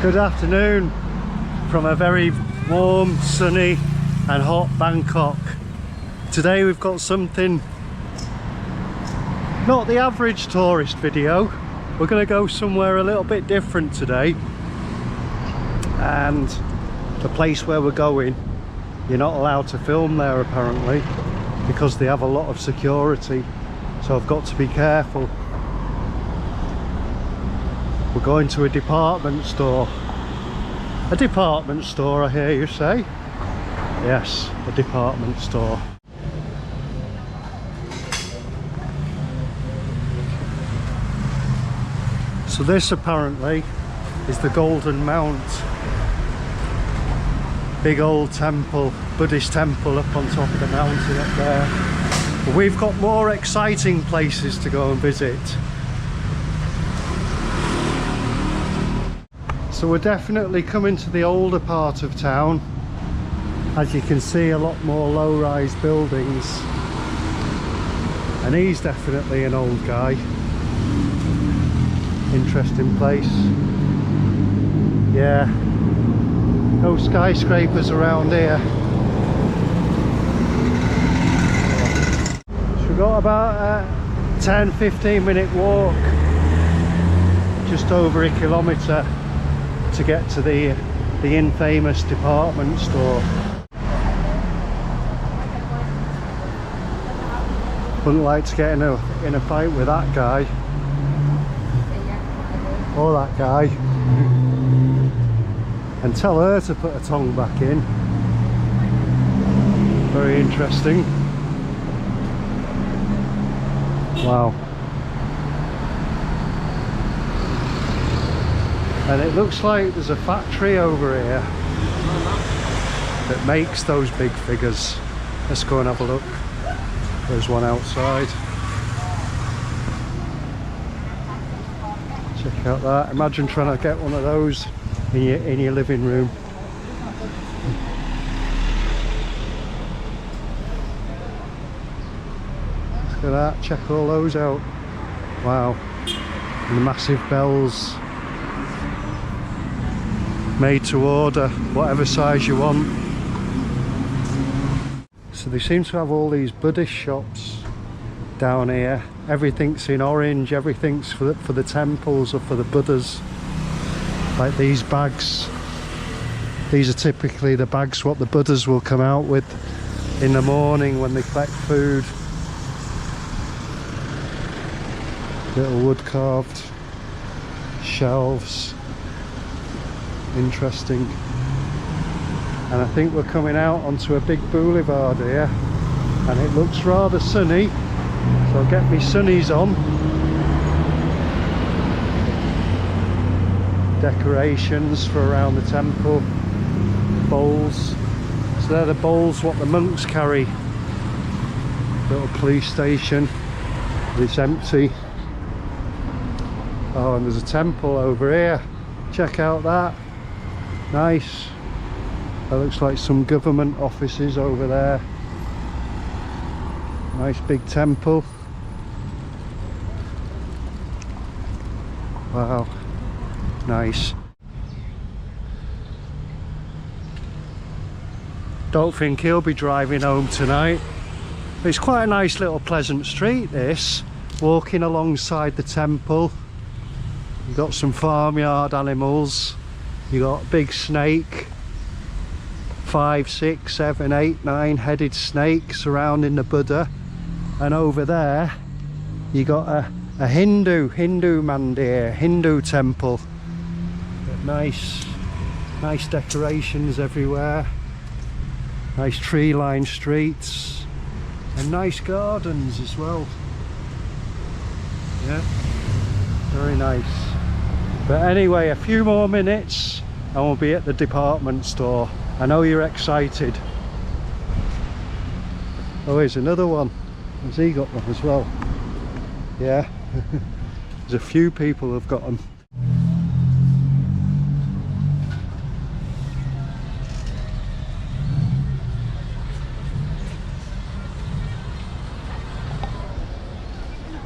Good afternoon from a very warm, sunny and hot Bangkok. Today we've got something, not the average tourist video. We're going to go somewhere a little bit different today, and the place where we're going, you're not allowed to film there apparently because they have a lot of security, so I've got to be careful. We're going to a department store. A department store, I hear you say? Yes, a department store. So this apparently is the Golden Mount. Big old temple, Buddhist temple up on top of the mountain up there. But we've got more exciting places to go and visit. So we're definitely coming to the older part of town. As you can see, a lot more low-rise buildings. And he's definitely an old guy. Interesting place. Yeah. No skyscrapers around here. So we've got about a 10-15 minute walk. Just over a kilometre to get to the infamous department store. Wouldn't like to get in a fight with that guy or that guy, and tell her to put her tongue back in. Very interesting. Wow. And it looks like there's a factory over here that makes those big figures. Let's go and have a look. There's one outside. Check out that. Imagine trying to get one of those in your living room. Look at that. Check all those out. Wow. And the massive bells. Made to order, whatever size you want. So they seem to have all these Buddhist shops down here. Everything's in orange, everything's for the temples or for the Buddhas. Like these bags. These are typically the bags what the Buddhas will come out with in the morning when they collect food. Little wood carved shelves. Interesting. And I think we're coming out onto a big boulevard here, and it looks rather sunny, so I'll get my sunnies on. Decorations for around the temple. Bowls. So they're the bowls what the monks carry. Little police station. It's empty. Oh, and there's a temple over here. Check out that. Nice. That looks like some government offices over there. Nice big temple. Wow. Nice. Don't think he'll be driving home tonight. It's quite a nice little pleasant street this. Walking alongside the temple. You've got some farmyard animals. You got a big snake, 5, 6, 7, 8, 9 headed snake surrounding the Buddha, and over there you got a Hindu mandir, Hindu temple. But nice decorations everywhere, nice tree-lined streets, and nice gardens as well. Yeah, very nice. But anyway, a few more minutes and we'll be at the department store. I know you're excited. Oh, here's another one. Has he got one as well? Yeah. There's a few people who've got them.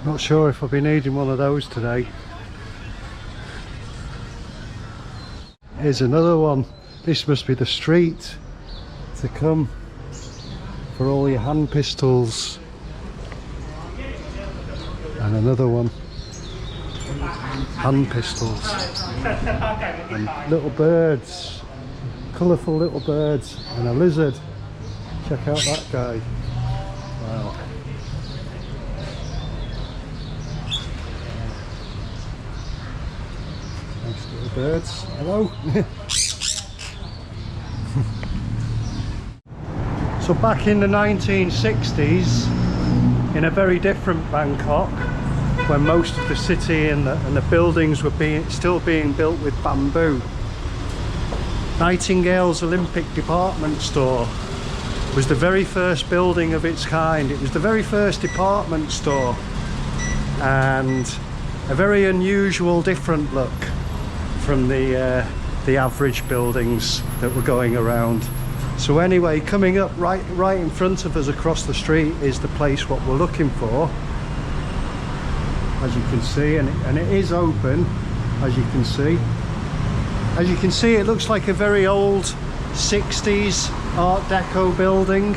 Not sure if I'll be needing one of those today. Here's another one. This must be the street to come for all your hand pistols. And another one. Hand pistols. And little birds. Colourful little birds. And a lizard. Check out that guy. Wow. Nice little birds. Hello. So back in the 1960s, in a very different Bangkok, when most of the city and the buildings were still being built with bamboo, Nightingale-Olympic department store was the very first building of its kind. It was the very first department store, and a very unusual, different look from the average buildings that were going around. So anyway, coming up right in front of us across the street is the place what we're looking for, as you can see, and it is open, as you can see. As you can see, it looks like a very old 60s Art Deco building,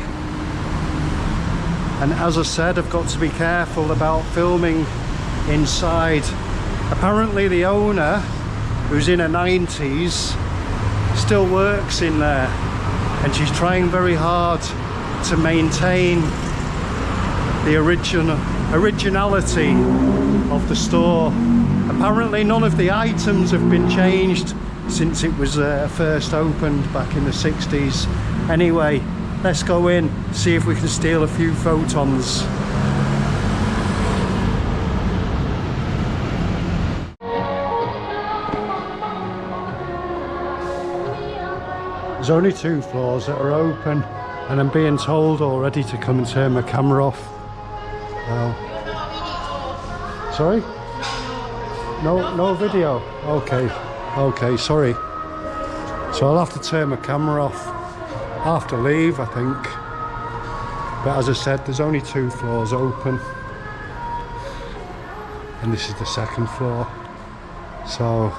and as I said, I've got to be careful about filming inside. Apparently the owner, who's in her 90s, still works in there, and she's trying very hard to maintain the originality of the store. Apparently none of the items have been changed since it was first opened back in the 60s. Anyway, let's go in, see if we can steal a few photons. There's only 2 floors that are open, and I'm being told already to come and turn my camera off. Sorry? No video? Okay, sorry. So I'll have to turn my camera off. I'll have to leave, I think. But as I said, there's only 2 floors open. And this is the 2nd floor. So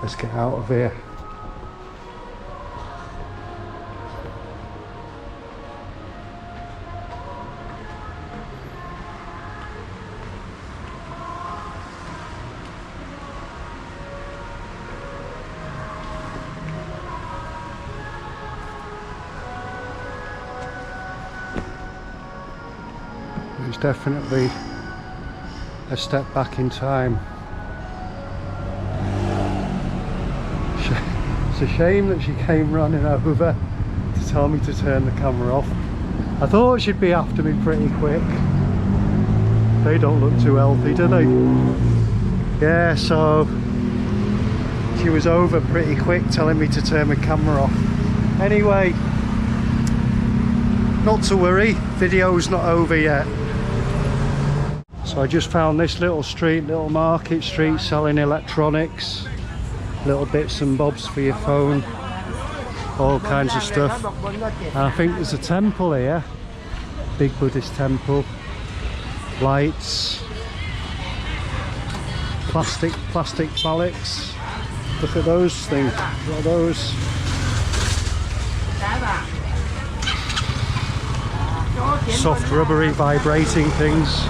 let's get out of here. It's definitely a step back in time. It's a shame that she came running over to tell me to turn the camera off. I thought she'd be after me pretty quick. They don't look too healthy, do they? Yeah, so she was over pretty quick telling me to turn my camera off. Anyway, not to worry, video's not over yet. So I just found this little street, little market street, selling electronics, little bits and bobs for your phone, all kinds of stuff. And I think there's a temple here, big Buddhist temple, lights, plastic pallets. Look at those things. What are those? Soft, rubbery, vibrating things.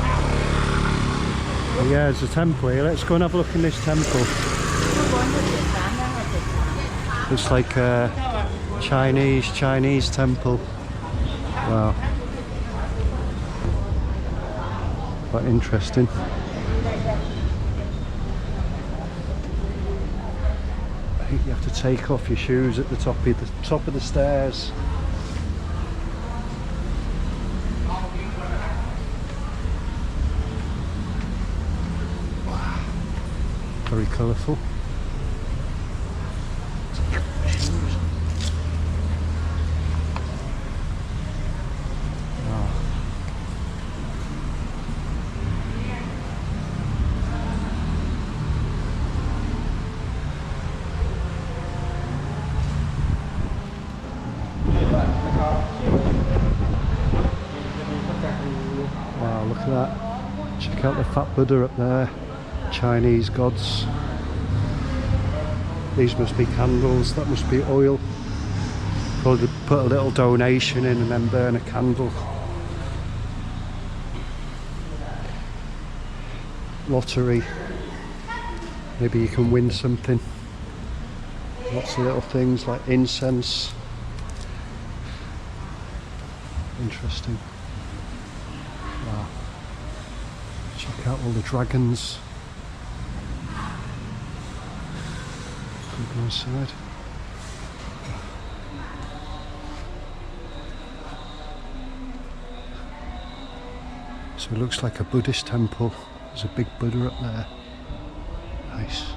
Yeah, there's a temple here. Let's go and have a look in this temple. Looks like a Chinese temple. Wow. Quite interesting. I think you have to take off your shoes at the top of the stairs. Very colourful. Wow, look at that. Check out the fat Buddha up there. Chinese gods. These must be candles, that must be oil. Probably put a little donation in and then burn a candle. Lottery. Maybe you can win something. Lots of little things like incense. Interesting. Wow. Check out all the dragons. Go inside. So it looks like a Buddhist temple. There's a big Buddha up there. Nice.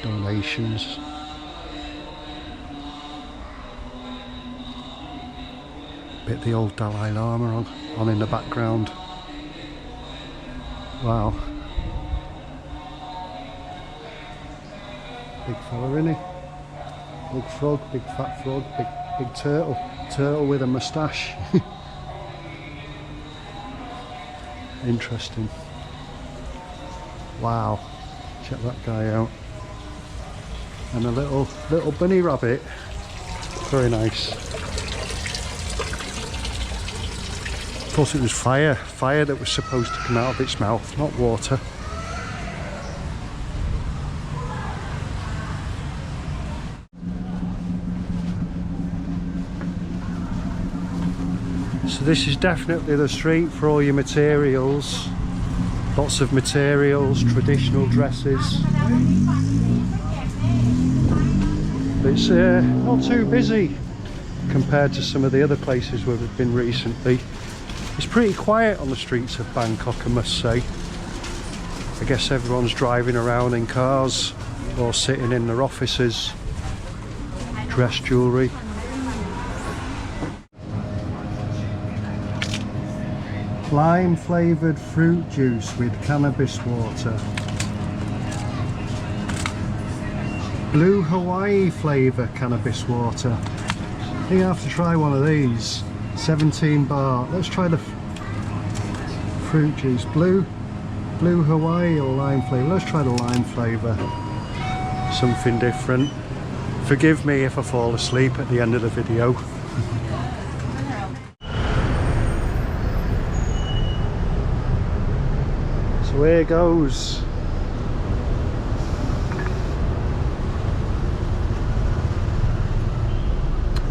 Donations. Bit the old Dalai Lama on in the background. Wow. Big fella, isn't he? Big frog, big fat frog, big turtle. Turtle with a moustache. Interesting. Wow. Check that guy out. And a little bunny rabbit. Very nice. Of course it was fire that was supposed to come out of its mouth, not water. So this is definitely the street for all your materials. Lots of materials, traditional dresses. But it's not too busy compared to some of the other places where we've been recently. It's pretty quiet on the streets of Bangkok, I must say. I guess everyone's driving around in cars or sitting in their offices. Dress jewellery. Lime flavoured fruit juice with cannabis water. Blue Hawaii flavour cannabis water. I think I have to try one of these. 17 baht. Let's try the fruit juice. Blue Hawaii or lime flavour. Let's try the lime flavour. Something different. Forgive me if I fall asleep at the end of the video. So here goes.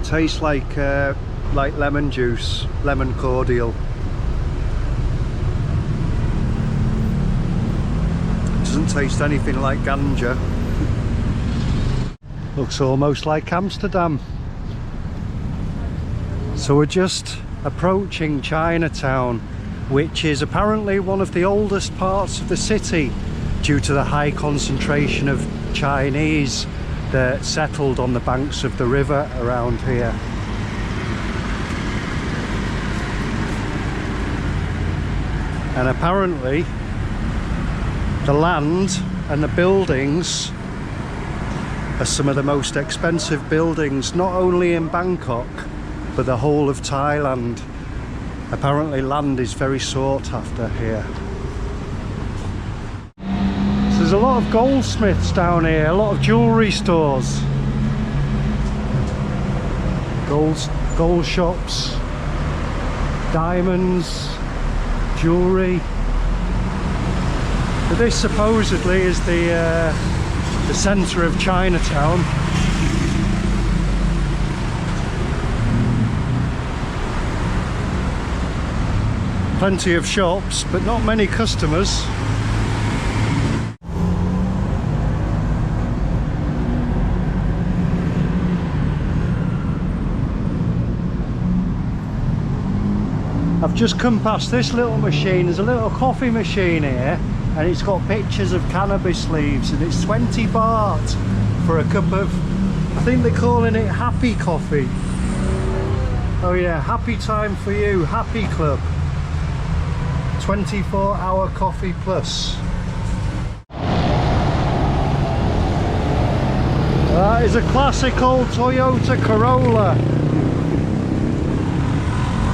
It tastes like lemon juice, lemon cordial. Doesn't taste anything like ganja. Looks almost like Amsterdam. So we're just approaching Chinatown, which is apparently one of the oldest parts of the city due to the high concentration of Chinese that settled on the banks of the river around here. And apparently the land and the buildings are some of the most expensive buildings, not only in Bangkok but the whole of Thailand. Apparently land is very sought after here. So there's a lot of goldsmiths down here, a lot of jewellery stores. Gold shops, diamonds, jewellery. But this supposedly is the centre of Chinatown. Plenty of shops, but not many customers. I've just come past this little machine. There's a little coffee machine here and it's got pictures of cannabis leaves and it's 20 baht for a cup of, I think they're calling it happy coffee. Oh yeah, happy time for you, happy club. 24-hour coffee plus. That is a classic old Toyota Corolla.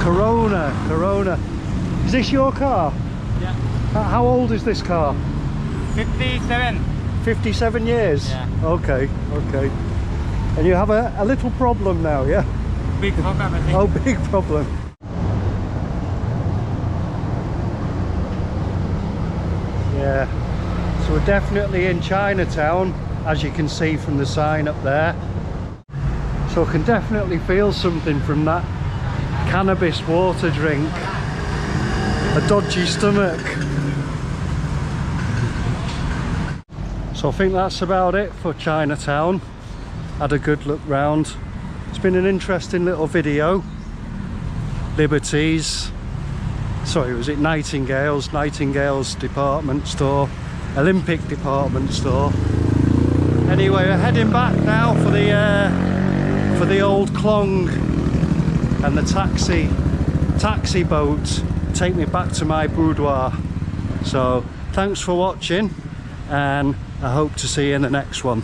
Corona. Is this your car? Yeah. How old is this car? 57. 57 years? Yeah. Okay, okay. And you have a little problem now, yeah? Big problem, I think. Oh, big problem. Yeah. So we're definitely in Chinatown, as you can see from the sign up there. So I can definitely feel something from that cannabis water drink. A dodgy stomach. So I think that's about it for Chinatown. Had a good look round. It's been an interesting little video. Liberty's, sorry, was it Nightingale's department store, Olympic department store. Anyway, we're heading back now for the old Klong, and the taxi boat take me back to my boudoir. So thanks for watching, and I hope to see you in the next one.